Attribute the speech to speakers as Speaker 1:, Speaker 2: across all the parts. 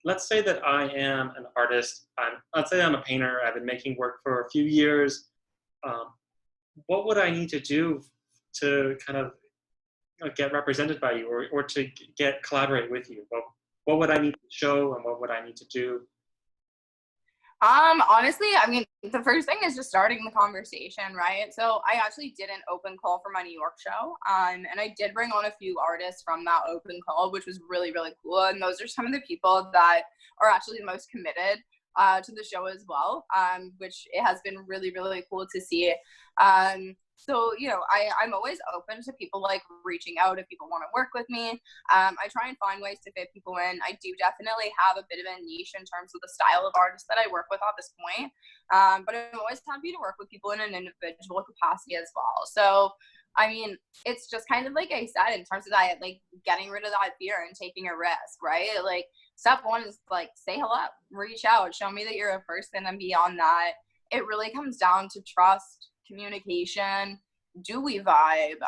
Speaker 1: let's say that I am an artist. Let's say I'm a painter. I've been making work for a few years. Um, what would I need to do to kind of get represented by you, or to get collaborate with you? What would I need to show, and what would I need to do?
Speaker 2: Honestly, I mean, the first thing is just starting the conversation, right? So I actually did an open call for my New York show. And I did bring on a few artists from that open call, which was really, really cool. And those are some of the people that are actually the most committed to the show as well, which it has been really, really cool to see. So, I'm always open to people like reaching out if people want to work with me. I try and find ways to fit people in. I do definitely have a bit of a niche in terms of the style of artists that I work with at this point. But I'm always happy to work with people in an individual capacity as well. So, I mean, it's just kind of like I said, in terms of that, like getting rid of that fear and taking a risk, right? Like, step one is like, say hello, reach out, show me that you're a person. And beyond that, it really comes down to trust, communication. Do we vibe?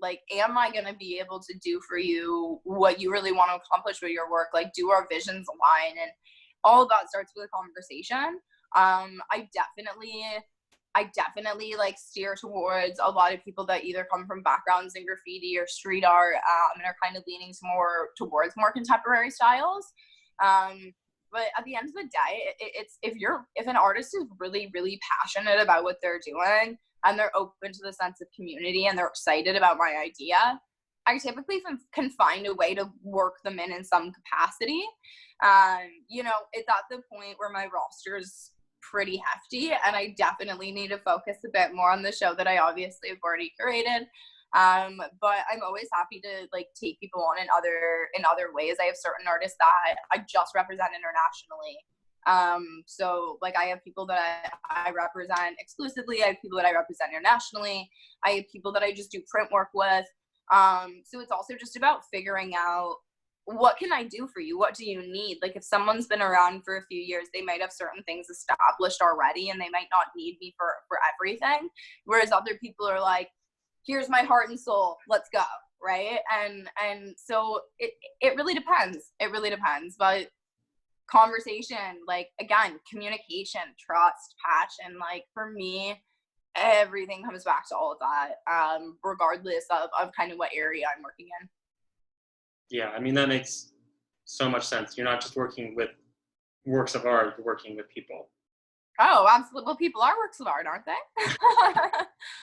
Speaker 2: Like, am I gonna be able to do for you what you really want to accomplish with your work? Like, do our visions align? And all of that starts with a conversation. I definitely like steer towards a lot of people that either come from backgrounds in graffiti or street art, and are kind of leaning more towards more contemporary styles. But at the end of the day, it's if an artist is really, really passionate about what they're doing and they're open to the sense of community and they're excited about my idea, I typically can find a way to work them in some capacity. It's at the point where my roster is pretty hefty and I definitely need to focus a bit more on the show that I obviously have already curated. But I'm always happy to like take people on in other ways. I have certain artists that I just represent internationally. So like I have people that I represent exclusively. I have people that I represent internationally. I have people that I just do print work with. So it's also just about figuring out, what can I do for you? What do you need? Like if someone's been around for a few years, they might have certain things established already and they might not need me for everything. Whereas other people are like, here's my heart and soul, let's go. Right. And so it really depends. It really depends. But conversation, like again, communication, trust, passion, like for me, everything comes back to all of that, regardless of kind of what area I'm working in.
Speaker 1: Yeah, I mean, that makes so much sense. You're not just working with works of art, you're working with people.
Speaker 2: Oh, absolutely. Well, people are works of art, aren't they?